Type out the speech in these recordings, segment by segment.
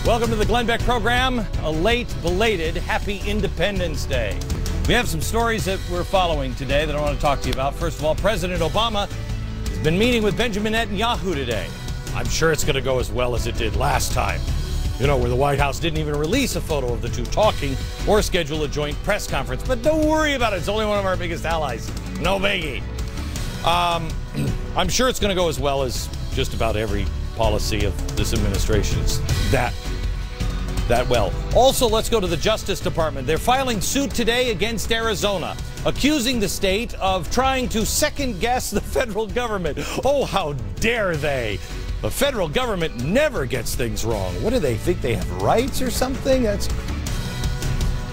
Welcome to the Glenn Beck program. A late, belated Happy Independence Day. We have some stories that we're following today that I want to talk to you about. First of all, President Obama has been meeting with Benjamin Netanyahu today. I'm sure it's going to go as well as it did last time. You know, where the White House didn't even release a photo of the two talking or schedule a joint press conference. But don't worry about it. It's only one of our biggest allies. No biggie. I'm sure it's going to go as well as just about every policy of this administration. It's that well. Also, let's go to the Justice Department. They're filing suit today against Arizona, accusing the state of trying to second-guess the federal government. Oh, how dare they! The federal government never gets things wrong. What do they think? They have rights or something? The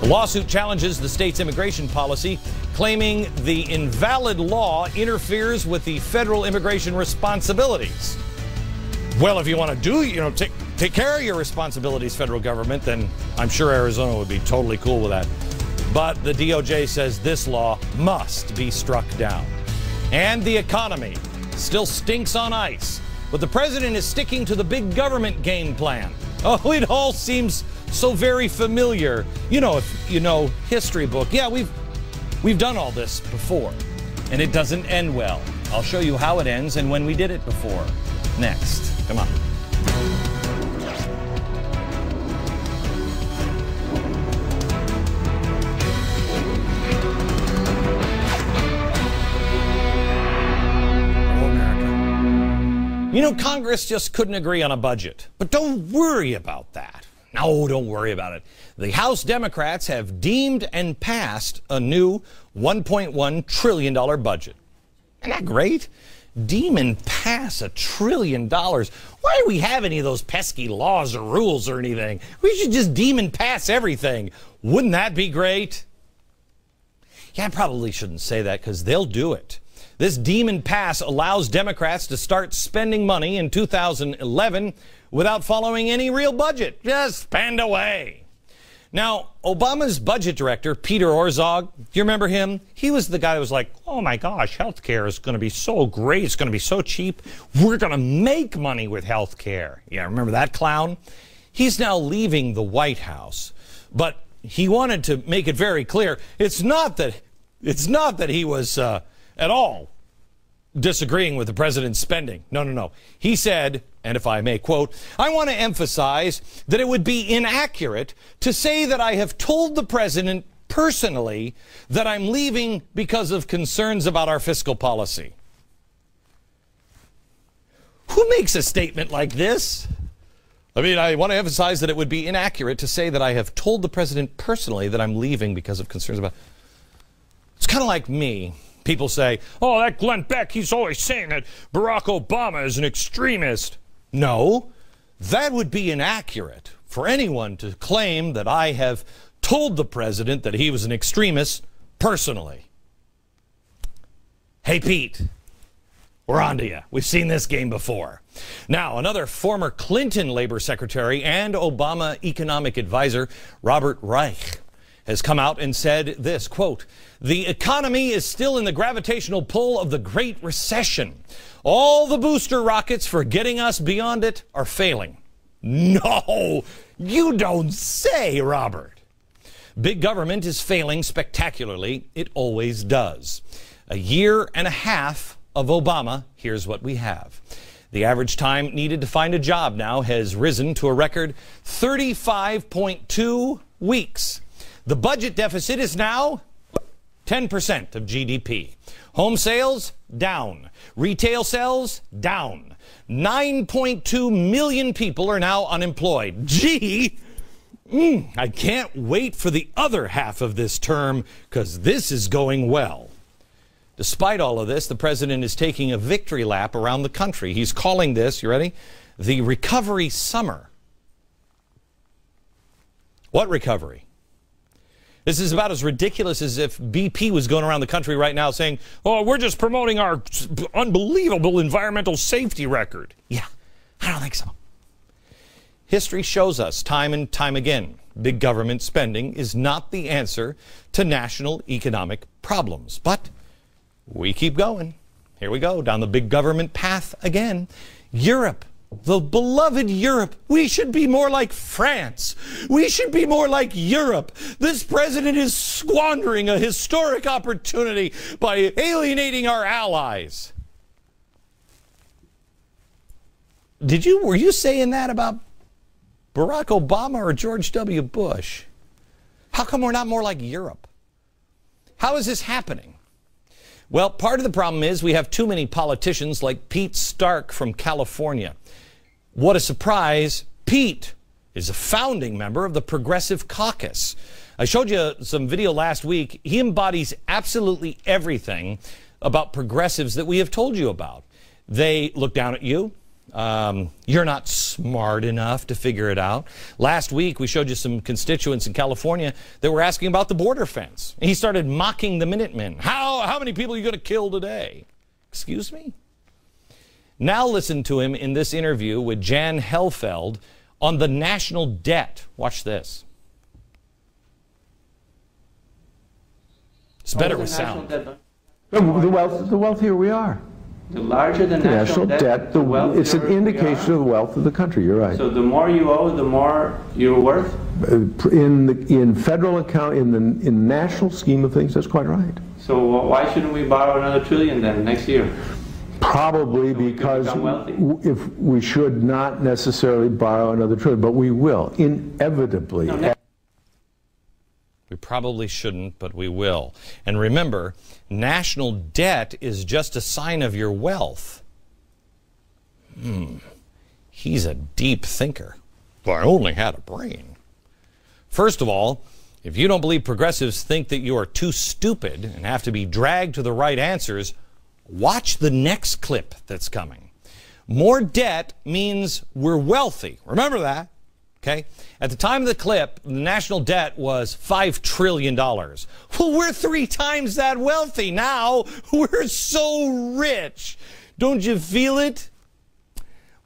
lawsuit challenges the state's immigration policy, claiming the invalid law interferes with the federal immigration responsibilities. Well, if you want to take care of your responsibilities, federal government, then I'm sure Arizona would be totally cool with that. But the DOJ says this law must be struck down. And the economy still stinks on ice. But the president is sticking to the big government game plan. Oh, it all seems so very familiar. You know, if you know history book, yeah, we've done all this before. And it doesn't end well. I'll show you how it ends and when we did it before. Next. Come on. You know, Congress just couldn't agree on a budget. But don't worry about that. No, don't worry about it. The House Democrats have deemed and passed a new $1.1 trillion budget. Isn't that great? Deem and pass $1 trillion. Why do we have any of those pesky laws or rules or anything? We should just deem and pass everything. Wouldn't that be great? Yeah, I probably shouldn't say that because they'll do it. This deem and pass allows Democrats to start spending money in 2011 without following any real budget. Just spend away. Now, Obama's budget director, Peter Orszag, do you remember him? He was the guy who was like, oh my gosh, health care is going to be so great. It's going to be so cheap. We're going to make money with health care. Yeah, remember that clown? He's now leaving the White House. But he wanted to make it very clear. It's not that he was at all disagreeing with the president's spending. No. He said, and if I may quote, I want to emphasize that it would be inaccurate to say that I have told the president personally that I'm leaving because of concerns about our fiscal policy. Who makes a statement like this? I mean, I want to emphasize that it would be inaccurate to say that I have told the president personally that I'm leaving because of concerns about... It's kind of like me. People say, oh, that Glenn Beck, he's always saying that Barack Obama is an extremist. No, that would be inaccurate for anyone to claim that I have told the president that he was an extremist personally. Hey, Pete, we're on to you. We've seen this game before. Now, another former Clinton labor secretary and Obama economic advisor, Robert Reich, has come out and said this, quote, the economy is still in the gravitational pull of the Great Recession. All the booster rockets for getting us beyond it are failing. No, you don't say, Robert. Big government is failing spectacularly. It always does. A year and a half of Obama, here's what we have. The average time needed to find a job now has risen to a record 35.2 weeks. The budget deficit is now 10% of GDP. Home sales, down. Retail sales, down. 9.2 million people are now unemployed. Gee, I can't wait for the other half of this term because this is going well. Despite all of this, the president is taking a victory lap around the country. He's calling this, you ready? The recovery summer. What recovery? This is about as ridiculous as if BP was going around the country right now saying, oh, we're just promoting our unbelievable environmental safety record. Yeah, I don't think so. History shows us time and time again, big government spending is not the answer to national economic problems. But we keep going. Here we go, down the big government path again. Europe The beloved Europe. We should be more like France. We should be more like Europe. This president is squandering a historic opportunity by alienating our allies. Were you saying that about Barack Obama or George W. Bush? How come we're not more like Europe? How is this happening? Well, part of the problem is we have too many politicians like Pete Stark from California. What a surprise. Pete is a founding member of the Progressive Caucus. I showed you some video last week. He embodies absolutely everything about progressives that we have told you about. They look down at you. You're not smart enough to figure it out. Last week, we showed you some constituents in California that were asking about the border fence. He started mocking the Minutemen. How many people are you going to kill today? Excuse me? Now listen to him in this interview with Jan Helfeld on the national debt. Watch this. It's better with sound. The wealthier we are. The larger the national debt, the wealthier it's an indication of the wealth of the country. You're right. So the more you owe, the more you're worth? In federal account, in the national scheme of things, that's quite right. So why shouldn't we borrow another $1 trillion then next year? Probably so because if we should not necessarily borrow another $1 trillion, but we will, inevitably. No, we probably shouldn't, but we will. And remember, national debt is just a sign of your wealth. He's a deep thinker. If I only had a brain. First of all, if you don't believe progressives think that you are too stupid and have to be dragged to the right answers, watch the next clip that's coming. More debt means we're wealthy. Remember that. Okay? At the time of the clip, the national debt was $5 trillion. Well, we're 3 times that wealthy now. We're so rich. Don't you feel it?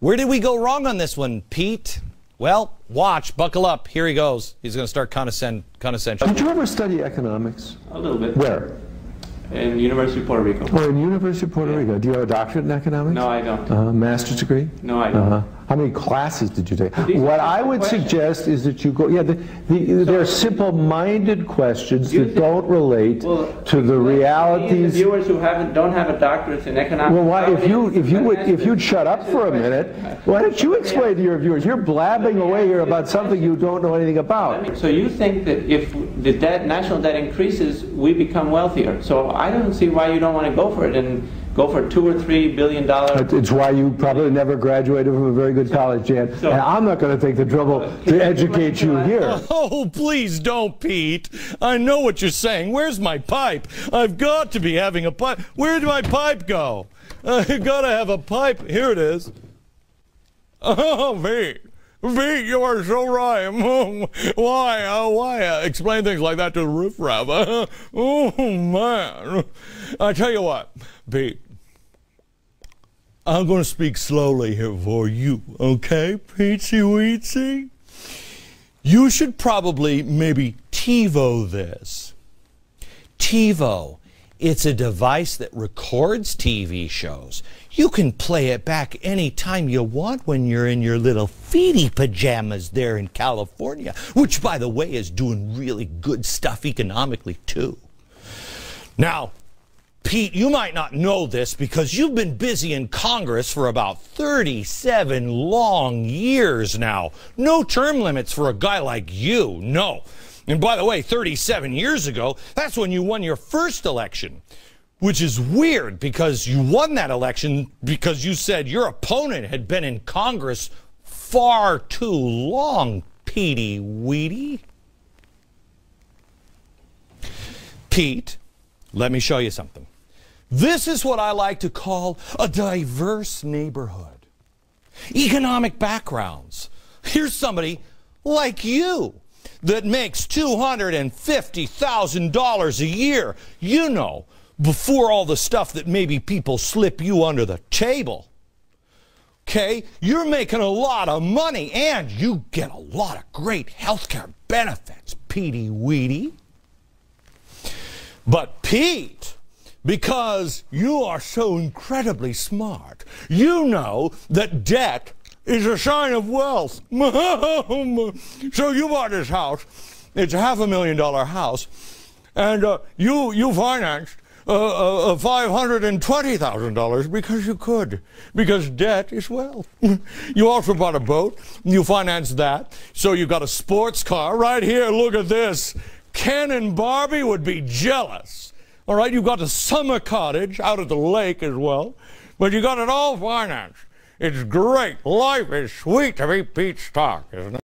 Where did we go wrong on this one, Pete? Well, watch, buckle up. Here he goes. He's going to start condescension. Did you ever study economics? A little bit. Where? In University of Puerto Rico. Oh, in University of Puerto Rico. Do you have a doctorate in economics? No, I don't. Master's degree? No, I don't. How many classes did you take? What I would suggest is that you go, they're simple-minded questions that don't relate to the realities. The viewers who don't have a doctorate in economics. Well, why, if you'd shut up for a minute, why don't you explain to your viewers? You're blabbing away here about something you don't know anything about. So you think that if the national debt increases, we become wealthier. So I don't see why you don't want to go for it and go for $2 or $3 billion. It's why you probably never graduated from a very good college, Jan. And I'm not going to take the trouble to educate you here. Oh, please don't, Pete. I know what you're saying. Where's my pipe? I've got to be having a pipe. Where did my pipe go? I've got to have a pipe. Here it is. Oh, Pete. Pete, you are so right. Why explain things like that to the riffraff? Oh, man. I tell you what, Pete. I'm going to speak slowly here for you, okay, Peachy Weedsy? You should probably maybe TiVo this. TiVo, it's a device that records TV shows. You can play it back anytime you want when you're in your little feety pajamas there in California, which, by the way, is doing really good stuff economically, too. Now, Pete, you might not know this because you've been busy in Congress for about 37 long years now. No term limits for a guy like you, no. And by the way, 37 years ago, that's when you won your first election, which is weird because you won that election because you said your opponent had been in Congress far too long, Petey Weedy. Pete, let me show you something. This is what I like to call a diverse neighborhood. Economic backgrounds. Here's somebody like you that makes $250,000 a year. You know, before all the stuff that maybe people slip you under the table. Okay? You're making a lot of money and you get a lot of great health care benefits, Petey Weedy. But Pete, because you are so incredibly smart, you know that debt is a sign of wealth. So you bought this house. It's a $500,000 house. And you financed $520,000 because you could. Because debt is wealth. You also bought a boat. You financed that. So you got a sports car right here. Look at this. Ken and Barbie would be jealous. All right, you got a summer cottage out at the lake as well. But you got it all financed. It's great. Life is sweet to be Pete Stark, isn't it?